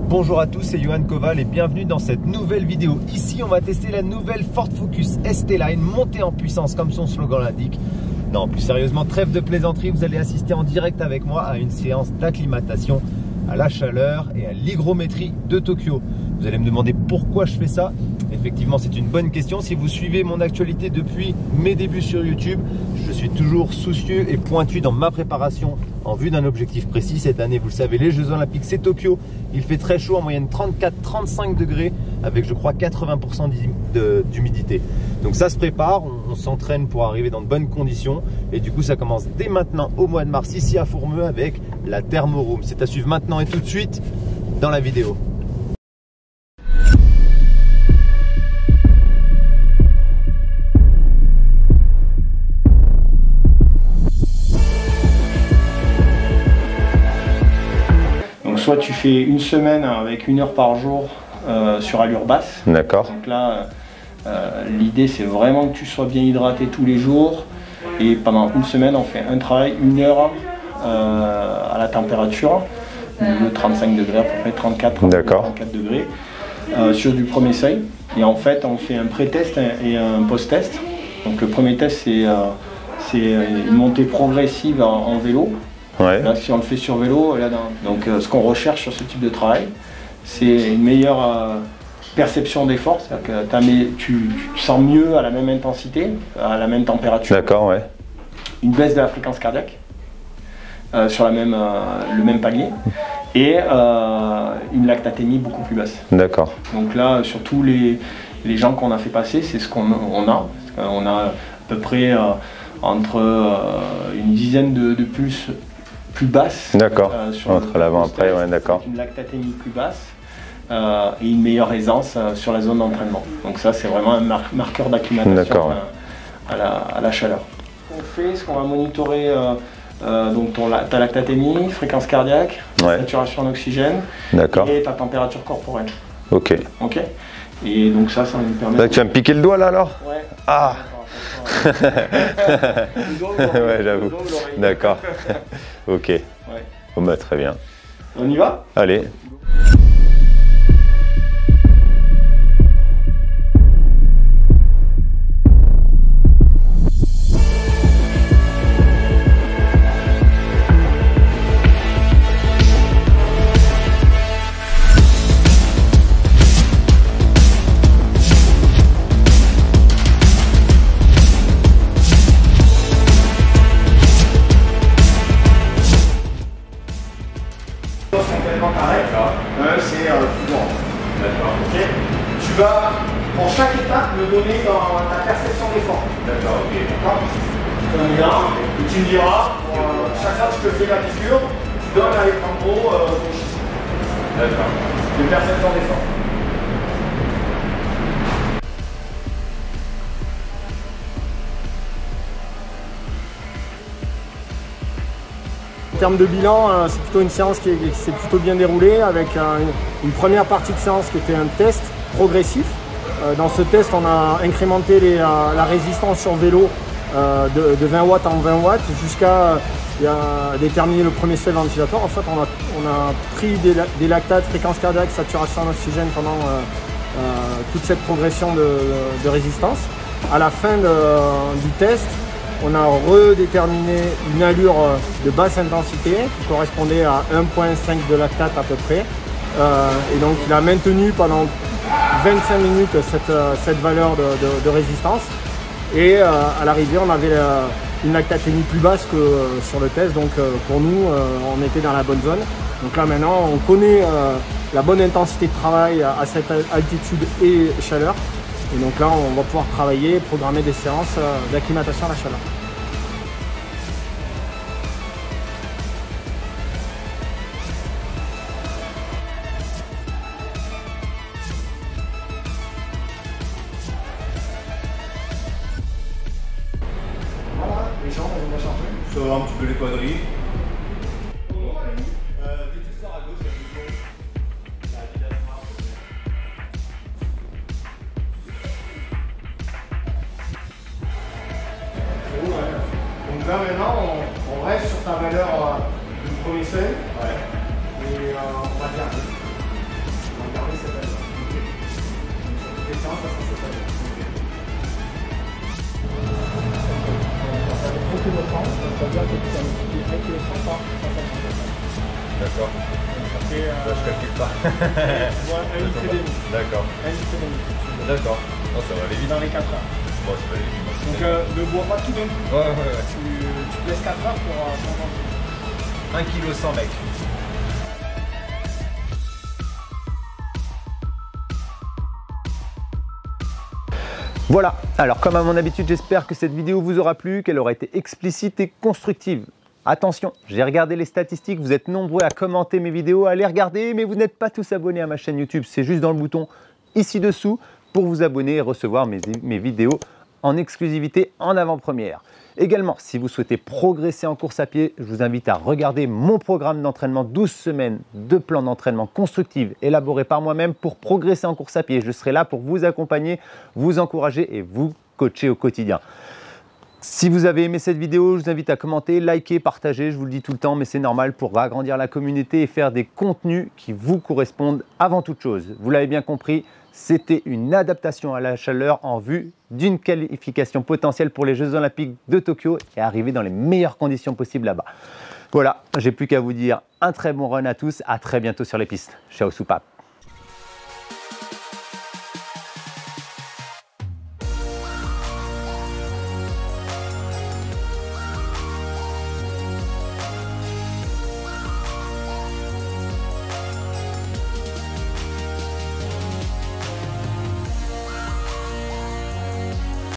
Bonjour à tous, c'est Johan Koval et bienvenue dans cette nouvelle vidéo. Ici, on va tester la nouvelle Ford Focus ST-Line montée en puissance comme son slogan l'indique. Non, plus sérieusement, trêve de plaisanterie, vous allez assister en direct avec moi à une séance d'acclimatation à la chaleur et à l'hygrométrie de Tokyo. Vous allez me demander pourquoi je fais ça. Effectivement, c'est une bonne question. Si vous suivez mon actualité depuis mes débuts sur YouTube, je suis toujours soucieux et pointu dans ma préparation en vue d'un objectif précis. Cette année, vous le savez, les Jeux Olympiques, c'est Tokyo. Il fait très chaud, en moyenne 34-35 degrés, avec je crois 80% d'humidité. Donc ça se prépare, on s'entraîne pour arriver dans de bonnes conditions. Et du coup, ça commence dès maintenant au mois de mars ici à Fourmeux avec la Thermoroom. C'est à suivre maintenant et tout de suite dans la vidéo. Soit tu fais une semaine avec 1 heure par jour sur allure basse. D'accord. Donc là, l'idée c'est vraiment que tu sois bien hydraté tous les jours. Et pendant une semaine, on fait un travail, 1 heure à la température de 35 degrés, à peu près 34 degrés, sur du premier seuil. Et en fait, on fait un pré-test et un post-test. Donc le premier test, c'est une montée progressive en vélo. Ouais. Là, si on le fait sur vélo, donc ce qu'on recherche sur ce type de travail, c'est une meilleure perception d'effort, c'est-à-dire que tu sens mieux à la même intensité, à la même température. D'accord, ouais. Une baisse de la fréquence cardiaque sur le même palier et une lactatémie beaucoup plus basse. D'accord. Donc là, sur tous les gens qu'on a fait passer, c'est ce qu'on a. On a à peu près entre une dizaine de pulses plus basse. D'accord. Entre l'avant après, ouais, d'accord. Une lactatémie plus basse et une meilleure aisance sur la zone d'entraînement. Donc ça, c'est vraiment un marqueur d'acclimatation à la chaleur. On fait ce qu'on va monitorer donc ta lactatémie, fréquence cardiaque, saturation en oxygène et ta température corporelle. Ok. Ok. Et donc ça nous permet. Tu vas me piquer le doigt là alors? Ouais. Ah. Ouais, j'avoue. D'accord. Ok. Ouais. Bon bah très bien. On y va? Allez. C'est tout droit. D'accord. Okay. Tu vas, pour chaque étape, me donner dans ta perception d'effort. D'accord, ok. D'accord. Et tu me diras, chaque fois que je te fais la figure, tu donnes avec en gros ton chiffre. D'accord. De perception d'effort. En termes de bilan, c'est plutôt une séance qui s'est plutôt bien déroulée avec une première partie de séance qui était un test progressif. Dans ce test, on a incrémenté la résistance sur vélo de 20 watts en 20 watts jusqu'à déterminer le premier seuil ventilatoire. En fait, on a pris des lactates, fréquence cardiaque, saturation en oxygène pendant toute cette progression de résistance. À la fin du test, on a redéterminé une allure de basse intensité qui correspondait à 1,5 de lactate à peu près. Et donc il a maintenu pendant 25 minutes cette valeur de résistance. Et à l'arrivée, on avait une lactatémie plus basse que sur le test. Donc pour nous, on était dans la bonne zone. Donc là maintenant, on connaît la bonne intensité de travail à cette altitude et chaleur. Et donc là, on va pouvoir travailler et programmer des séances d'acclimatation à la chaleur. Voilà, les jambes, on va changer. Ça va un petit peu les quadrilles. Donc là maintenant on reste sur ta valeur du premier seuil. Et on va dire D'accord. Après, je calcule pas. D'accord. D'accord. Oh, ça va aller vite. Dans les 4 heures. Bon, ça va aller vite. Donc ne bois pas tout d'un coup. Ouais. Tu te laisses 4 heures pour 1 kg 100 mec. Voilà, alors comme à mon habitude, j'espère que cette vidéo vous aura plu, qu'elle aura été explicite et constructive. Attention, j'ai regardé les statistiques, vous êtes nombreux à commenter mes vidéos, à les regarder, mais vous n'êtes pas tous abonnés à ma chaîne YouTube. C'est juste dans le bouton ici dessous pour vous abonner et recevoir mes vidéos en exclusivité en avant-première. Également, si vous souhaitez progresser en course à pied, je vous invite à regarder mon programme d'entraînement 12 semaines de plan d'entraînement constructif élaboré par moi-même pour progresser en course à pied. Je serai là pour vous accompagner, vous encourager et vous coacher au quotidien. Si vous avez aimé cette vidéo, je vous invite à commenter, liker, partager, je vous le dis tout le temps, mais c'est normal pour agrandir la communauté et faire des contenus qui vous correspondent avant toute chose. Vous l'avez bien compris, c'était une adaptation à la chaleur en vue d'une qualification potentielle pour les Jeux Olympiques de Tokyo et arriver dans les meilleures conditions possibles là-bas. Voilà, j'ai plus qu'à vous dire un très bon run à tous, à très bientôt sur les pistes. Ciao Soupape.